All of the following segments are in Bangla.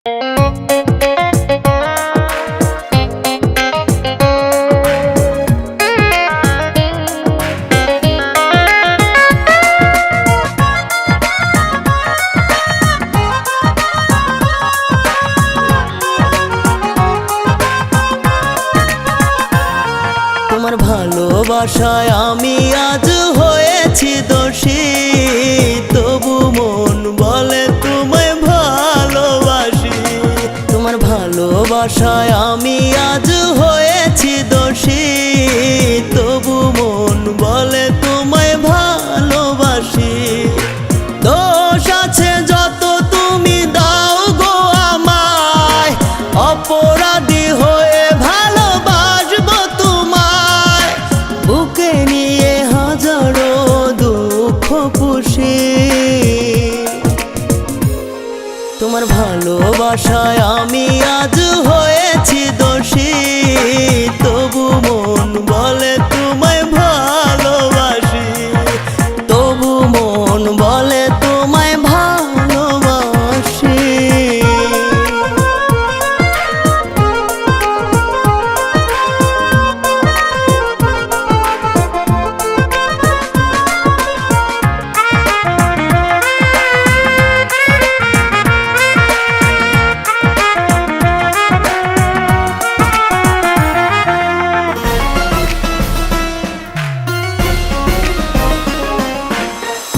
তোমার ভালোবাসায় আমি আজ হয়েছি দোষী, তবু মন বলে তোমায় ভালোবাসি। তোমার ভালোবাসায় আমি আজ হয়েছি দোষী, তবু মন বলে তোমায় ভালোবাসি। দোষ আছে যত তুমি দাও গো আমায়, অপরাধী হয়ে ভালোবাসবো তোমায়। বুকে নিয়ে হাজারো দুঃখ পুষি, তোমার ভালোবাসায় আমি আজ হয়েছি দোষী, তবু মন বলে তোমায় ভালোবাসি। তবু মন বলে তোমায় ভালোবাসি।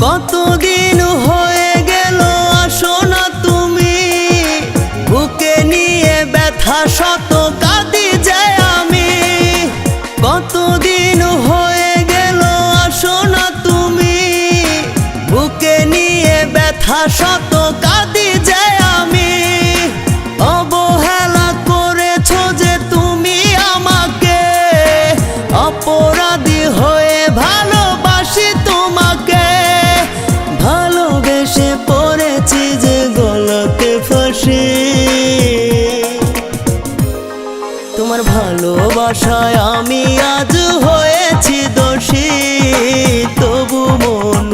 কতদিন হয়ে গেল আসো না তুমি, বুকে নিয়ে ব্যথা শত কাঁদি যায় আমি। কতদিন হয়ে গেল আসো না তুমি, বুকে নিয়ে ব্যথা শত কাঁদি যায় আমি। অবহেলা করেছো যে তুমি আমাকে, অপরাধী হয়ে ভালোবাসি তোমাকে। ভালোবেসে পড়েছি যে গলাতে ফাঁসি, তোমার ভালোবাসায় আমি আজ হয়েছি দোষী, তবু মন